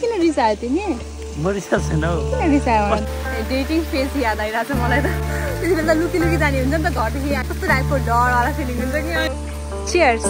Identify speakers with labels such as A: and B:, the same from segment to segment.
A: किन रिसायो तिमी
B: म रिसाएको छैन हौ
A: किन रिसायो डेटिङ फेज याद आइरहेछ मलाई त त्यति बेला लुकी लुकी जाने हुन्छ नि त घरदेखि कस्तो टाइपको डरवाला फिलिङ हुन्छ कि cheers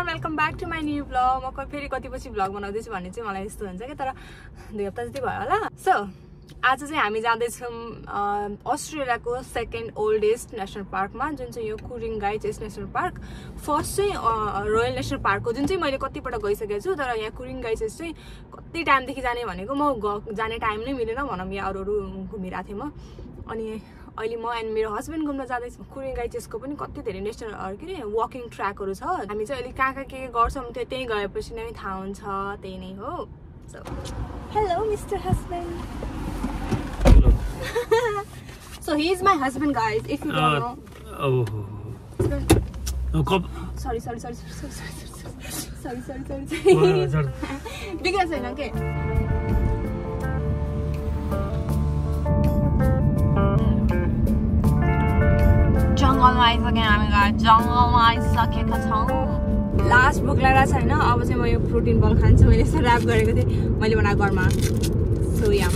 A: welcome back to my new vlog म फेरि कति पछि भ्लग बनाउँदैछु भन्ने चाहिँ मलाई यस्तो हुन्छ कि तर 2 हप्ता जति भयो होला सो आज चाहिँ हामी जाँदैछौँ अस्ट्रेलियाको सेकेन्ड ओल्डेस्ट नेसनल पार्कमा जुन चाहिँ यो कुरिङ्गाई चेस नेसनल पार्क फर्स्ट चाहिँ रोयल नेसनल पार्क हो जुन चाहिँ मैले कतिपल्ट गइसकेको छु तर यहाँ कुरिङ्गाई चेस चाहिँ कति टाइमदेखि जाने भनेको म जाने टाइम नै मिलेन भनौँ यहाँ अरू घुमिरहेको थिएँ म अनि अहिले म एन्ड मेरो हस्बेन्ड घुम्न जाँदैछौँ कुरिङ्गाई चेसको पनि कति धेरै नेसनल के अरे वकिङ ट्र्याकहरू छ हामी चाहिँ अहिले कहाँ के गर्छौँ त्यो त्यहीँ गएपछि नै थाहा हुन्छ त्यही नै हो so hello mister husband so he is my husband guys if you don't know sorry बिग्रेको छैन के जङ्गलमा आइसक्यो हामी जङ्गलमा आइसकेका छौँ लास्ट भोक लागेको छैन अब चाहिँ म यो प्रोटिन बल खान्छु मैले यसो ऱ्याप गरेको थिएँ मैले बनाएको घरमा so yeah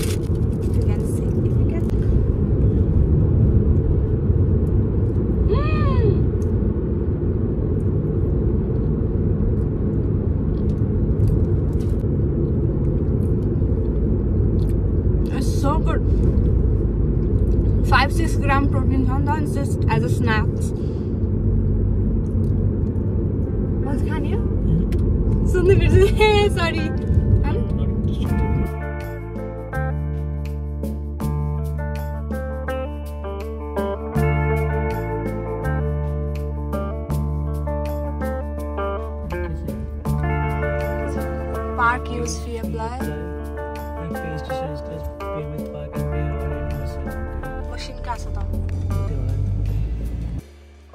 A: so good 5-6 gram protein it's just as a snacks what's can you sorry park use fee apply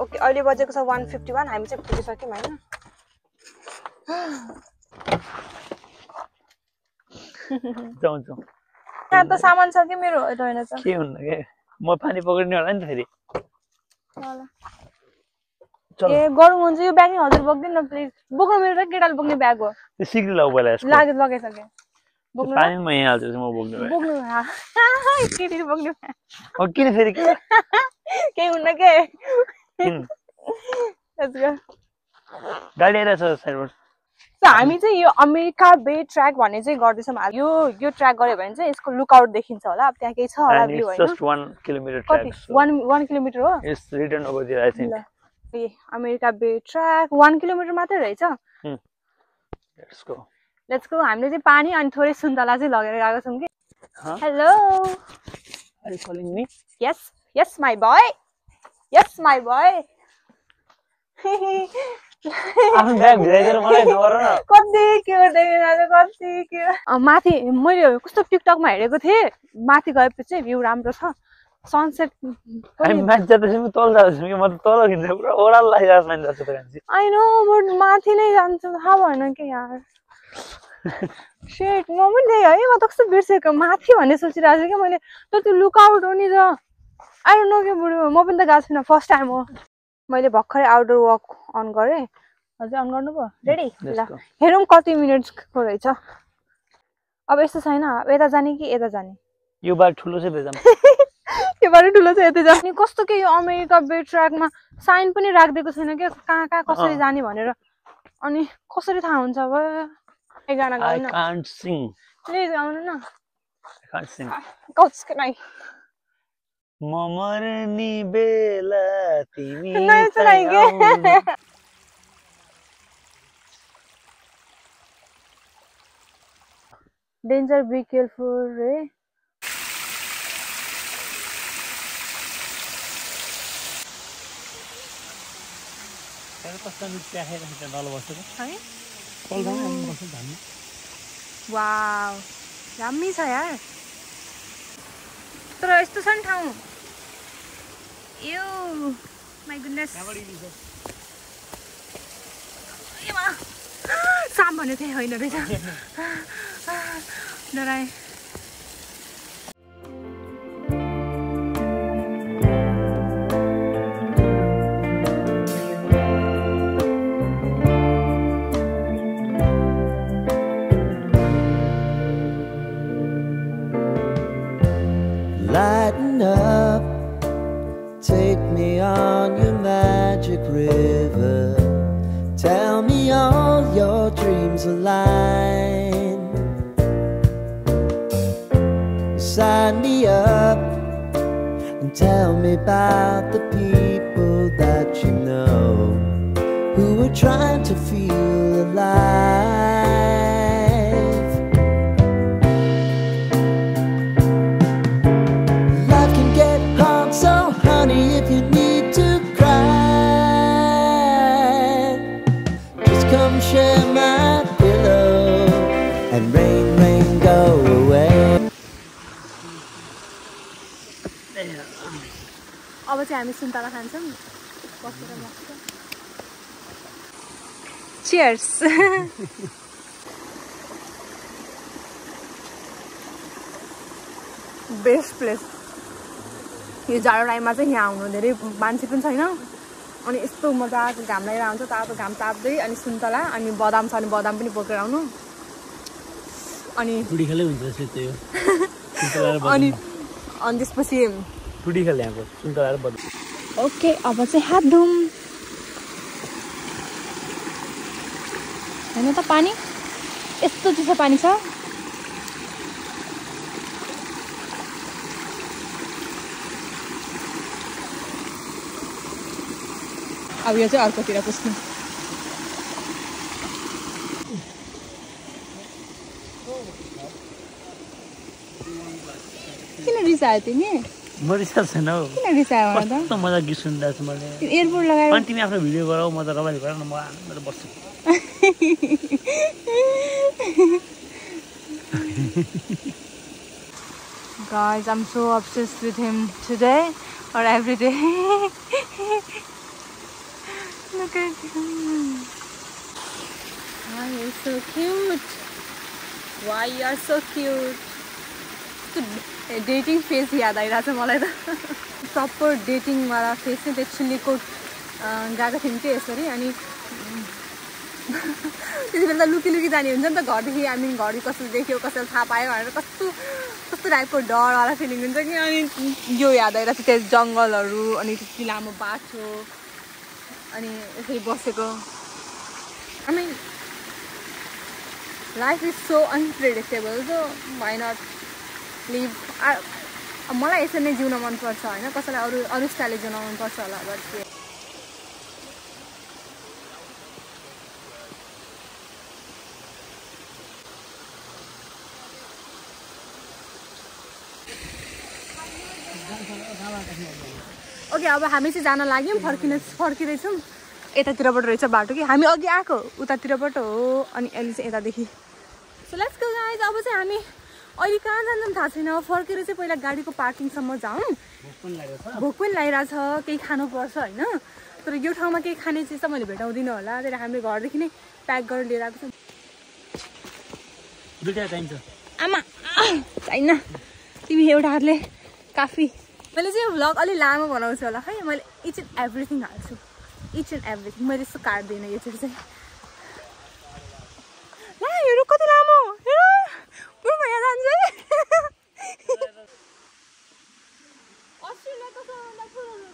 A: okay अहिले बजेको छ 1:51 हामी चाहिँ पुगिसक्यौँ हैन
B: जाउँ
A: यहाँ त सामान छ कि मेरो हैन छ
B: के हुन्न के म पानी पक्रिने होला नि त फेरि
A: ए गरौँ हुन्छ यो ब्याग नि हजुर बोक्दिन न प्लिज बोक्नु मेरो र केटाले बोक्ने ब्याग हो
B: त्यो सिक्री लाउ पहिला यसको
A: लाग्यो लगेसके बोक्नु
B: पानी म यहाँ हाल्छु म बोक्नु
A: केटीले बोक्नु
B: हो किन फेरि के
A: केही हुन्न के लेट्स गो
B: गाडी आइरहेछ साइडबाट
A: सो हामी चाहिँ यो अमेरिका बे ट्र्याक भन्ने चाहिँ गर्दैछौँ यो ट्र्याक गऱ्यो भने चाहिँ यसको लुकआउट देखिन्छ होला अब त्यहाँ केही छ होला भ्यू हैन
B: जस्ट 1 किलोमिटर ट्र्याक
A: 1 किलोमिटर हो
B: it's written over there I think
A: America bay track 1 kilometre मात्रै रहेछ लेट्स गो हामीले चाहिँ पानी अनि थोरै सुन्तला चाहिँ लगेर गएको छौँ कि hello
B: are you calling me
A: yes my boy
B: आफ्नो ब्याग भिराइदिएर मलाई नगर न
A: कति के माथि मैले कस्तो टिकटकमा हेरेको थिएँ माथि गएपछि भ्यू राम्रो छ सनसेट
B: हामी माथि जाँदैछौँ तल जाँदैछौँ कि म त तल खिच्दै पुरा ओराल लागिरहेको मान्छे जस्तो त कान्छी
A: आई नो बट माथि नै जान्छु थाहा भएन के यार सेट म पनि त्यही है म त कस्तो बिर्सेको माथि भन्ने सोचिरहेको छु कि मैले तर त्यो लुकआउट हो नि त आई डोन्ट नो के बुढो म पनि त गएको छुइनँ फर्स्ट टाइम हो मैले भर्खरै आउटडोर वक अन गरेँ हजुर अन गर्नुभयो रेडी ल हेरौँ कति मिनट्सको रहेछ अब यस्तो छैन यता जाने कि यता जाने
B: यो बार ठुलो चाहिँ भेजाम
A: यो बार ठुलो चाहिँ यता जाने कस्तो के यो अमेरिका बे ट्र्याकमा साइन पनि राखिदिएको छैन क्या कहाँ कहाँ कसरी जाने भनेर अनि कसरी थाहा हुन्छ अब गाना गाउन प्लिज गाउनु न
B: म मर्नी बेला तिमी
A: डेन्जर बी केयरफुल रे वाउ दामी छ यार तर यस्तो छ नि ठाउँ यो माय गुडनेस साम भन्ने थिएँ होइन रहेछ डराएँ
C: Lighten up, take me on your magic river. Tell me all your dreams align. Sign me up and tell me about the people that you know who are trying to feel alive. Life can get hard, so honey, if you need to cry, just come share my pillow and rain, rain, go away.
A: अब चाहिँ हामी सुन्तला खान्छौँ बसेर मस्त cheers best place यो जाडो टाइममा चाहिँ यहाँ आउनु धेरै मान्छे पनि छैन अनि यस्तो मजाको घाम लागेर आउँछ तातो घाम ताप्दै अनि सुन्तला अनि बदाम छ अनि बदाम पनि बोकेर आउनु अनि अनि त्यसपछि ओके अब चाहिँ हात धुम हैन त पानी यस्तो चिसो पानी छ अब यो चाहिँ अर्कोतिर पुस्नु किन रिसायो तिमी
B: म रिसाएको छैन हौ
A: किन रिसायो त
B: कस्तो मजा गीत सुनिरहेको छु मैले
A: एयरपोर्ट लगाएर
B: अनि तिमी आफ्नो भिडियो गराऊ म त रमाइलो गर न म आनन्द बस्छु
A: Guys, I'm so obsessed with him today or every day. Look at him. Why you're so cute. Why you are so cute. Dating phase याद आइरहेछ मलाई त प्रपर डेटिङ वाला फेस चाहिँ त्यो चिल्लीकोट गएको थियौँ कि यसरी अनि त्यति बेला त लुकी लुकी जाने हुन्छ नि त घरदेखि आई मिन घरि कस्तो देख्यो कसैले थाहा पायो भनेर कस्तो कस्तो टाइपको डरवाला फिलिङ हुन्छ कि अनि यो याद आइरहेछ त्यो जङ्गलहरू अनि त्यति लामो बाटो अनि यसरी बसेको I mean life is so unpredictable so why not live मलाई यसरी नै जिउन मनपर्छ होइन कसैलाई अरू स्टाइलले जिउन मनपर्छ होला बट ओके अब हामी चाहिँ जान लाग्यौँ फर्किँदैछौँ यतातिरबाट रहेछ बाटो कि हामी अघि आएको उतातिरबाट हो अनि अहिले चाहिँ यतादेखि सो लेट्स गो गाइज अब चाहिँ हामी अहिले कहाँ जान्छौँ थाहा छैन फर्केर चाहिँ पहिला गाडीको पार्किङसम्म जाउँ भोक पनि लागिरहेछ केही खानुपर्छ होइन तर यो ठाउँमा केही खाने चिज त मैले भेटाउँदिनँ होला त्यही हामीले घरदेखि नै प्याक गरेर लिएर आएको छौँ आमा छैन तिमी एउटा हातले काफी मैले चाहिँ भ्लग अलि लामो बनाउँछु होला खै मैले इच एन्ड एभ्रिथिङ हाल्छु इच एन्ड एभ्रिथिङ मैले यस्तो काट्दिनँ यो चाहिँ ला हेरौँ कति लामो हेरौँ यहाँ जान्छ अस्ट्रेलिया त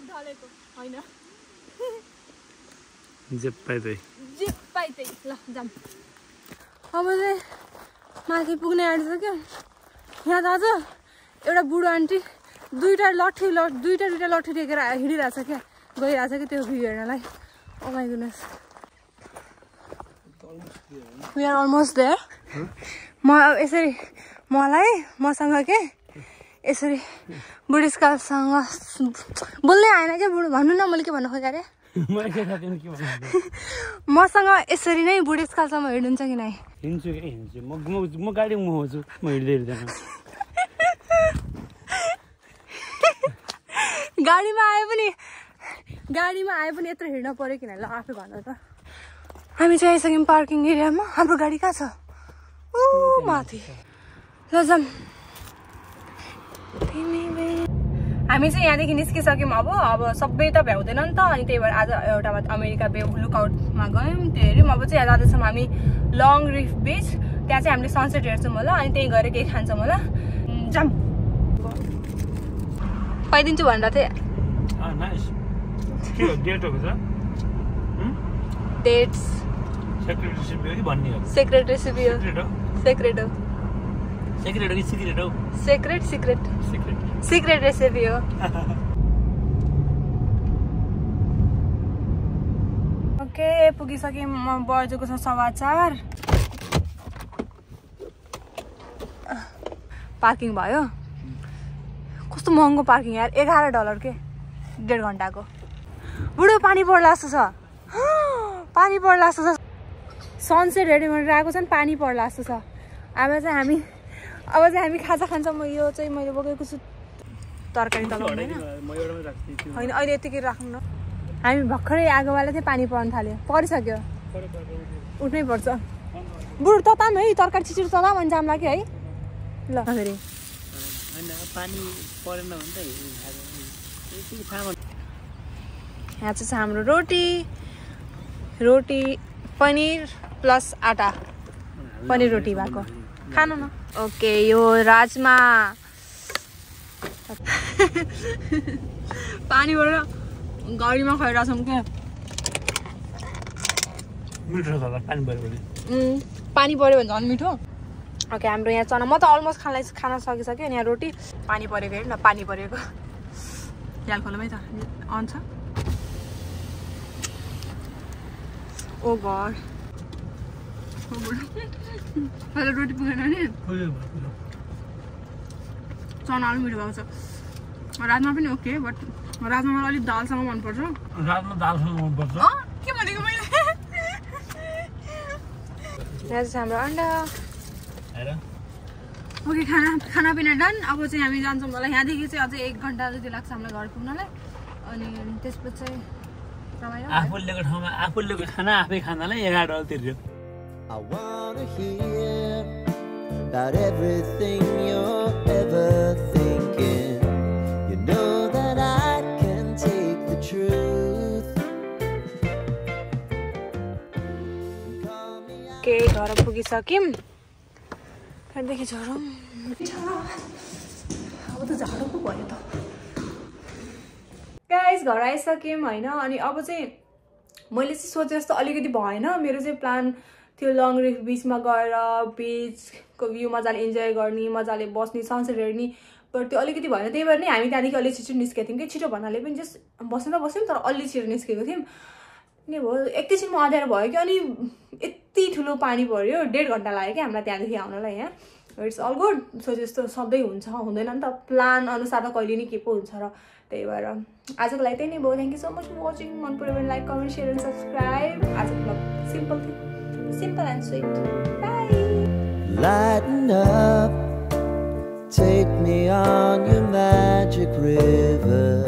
A: ढलेको होइन
B: जे पाइ त्यही
A: ल जाऊँ अब चाहिँ माथि पुग्ने आँटिसक्यो यहाँ दाजु एउटा बुढो आन्टी दुईटा लट्ठी टेकेर हिँडिरहेछ क्या गइरहेछ कि त्यो भ्यू हेर्नलाई oh my goodness we are almost there म यसरी मसँग के यसरी बुढेसकालसँग बोल्नै आएन क्या बुढो भन्नु न मैले के भन्न खोजेँ अरे मसँग यसरी नै बुढेसकालसम्म हिँड्नुहुन्छ कि नै
B: हिँड्छु म गाडी मुहाउँछु म हिँड्दैन
A: गाडीमा आए पनि यत्रो हिँड्न पर्यो किन ल आफै भन्नु त हामी चाहिँ आइसक्यौँ पार्किङ एरियामा हाम्रो गाडी कहाँ छ ऊ माथि ल जाऊँ हामी चाहिँ यहाँदेखि निस्किसक्यौँ अब सबै त भ्याउँदैन नि त अनि त्यही भएर आज एउटामा अमेरिका बे लुकआउटमा गयौँ त्यो हेऱ्यौँ अब चाहिँ यहाँ जाँदैछौँ हामी लङ रिफ बिच त्यहाँ चाहिँ हामीले सनसेट हेर्छौँ होला अनि त्यहीँ गएर केही खान्छौँ होला जाऊँ खुवाइदिन्छु भनेर थिएँ
B: नाइस के हो डेट हो त
A: डेट्स
B: सेक्रेट रेसिपी हो कि भन्ने हो
A: सिक्रेट रेसिपी हो
B: सेक्रेट
A: सिक्रेट
B: हो
A: हो
B: सेक्रेट हो कि सिक्रेट हो
A: secret secret
B: secret
A: secret recipe हो ओके पुगिसकेँ म बर्जुको छ समाचार पार्किङ भयो कस्तो महँगो पार्किङ यार $11 के 1.5 घन्टाको बुढो पानी पर्ला जस्तो छ पानी पर्ला जस्तो छ सनसेट रेडी गरेर आएको छ नि पानी पर्ला जस्तो छ अब चाहिँ हामी खाजा खान्छौँ म यो चाहिँ मैले बोकेको छु तरकारी तलाउँदैन होइन अहिले यतिकै राख्नु न हामी भर्खरै आगोवाला चाहिँ पानी पर्न थाल्यो परिसक्यो उठ्नै पर्छ बुढो तताम है तरकारी छिटो तताम अनि जाम लाग्यो है ल फेरि
B: पानी परेन भने त
A: यहाँ चाहिँ छ हाम्रो रोटी पनिर प्लस आटा पनिर रोटी भएको खानु न ओके यो राजमा पानीबाट गाडीमा खुवाइरहेछौँ क्या
B: मिठो छ पानी पऱ्यो भने
A: पानी पऱ्यो भने झन् मिठो ओके हाम्रो यहाँ चना म त अलमोस्ट खान सकिसक्यो अनि यहाँ रोटी पानी परेको हेर्नु न पानी परेको याल खोलामै त अन छ ओ गड पहिला रोटी पुगेन नि चना अलिक मिठो भएको छ राजमा पनि ओके बट राजमा मलाई अलिक दालसँग मनपर्छ
B: राजमा दालसँग मनपर्छ
A: के भनेको मैले यहाँ चाहिँ हाम्रो अन्डा ओके खानापिना डन अब चाहिँ हामी जान्छौँ होला यहाँदेखि चाहिँ अझै 1 घन्टा जति लाग्छ हामीलाई घर पुग्नलाई अनि त्यसपछि चाहिँ
B: आफूले ठाउँमा आफूले खाना आफै खानालाई $11 तिर्यो
C: I wanna hear about everything you're ever thinking. You know that I can take the truth.
A: के घर पुगिसक्यौँ त्यहाँदेखि झरौँ अब त झाडो पो भयो त गाइस घर आइसक्यौँ होइन अनि अब चाहिँ मैले चाहिँ सोचे जस्तो अलिकति भएन मेरो चाहिँ प्लान थियो लङ रिफ बिचमा गएर बिचको भ्यू मजाले इन्जोय गर्ने मजाले बस्ने सनसेट हेर्ने बट त्यो अलिकति भएन त्यही भएर नै हामी त्यहाँदेखि अलि छिटो निस्केको थियौँ कि छिटो भन्नाले पनि जस्ट बस्नु त बस्यौँ तर अलि छिटो निस्केको थियौँ नि भयो एकैछिनमा अँध्यारो भयो कि अनि यति ठुलो पानी पऱ्यो 1.5 घन्टा लाग्यो कि हामीलाई त्यहाँदेखि आउनलाई यहाँ इट्स अल गुड सो जस्तो सधैँ हुन्छ हुँदैन नि त प्लान अनुसार त कहिले नि के पो हुन्छ र त्यही भएर आजको लागि त्यही नै भयो thank you so much for watching मन पऱ्यो भने like comment share and subscribe आजको ब्लग सिम्पल थियो simple and sweet. Bye.
C: Lighten up, take me on your magic river.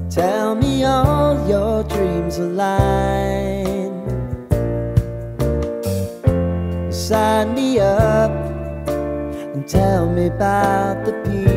C: Tell me all your dreams align. Sign me up and tell me about the people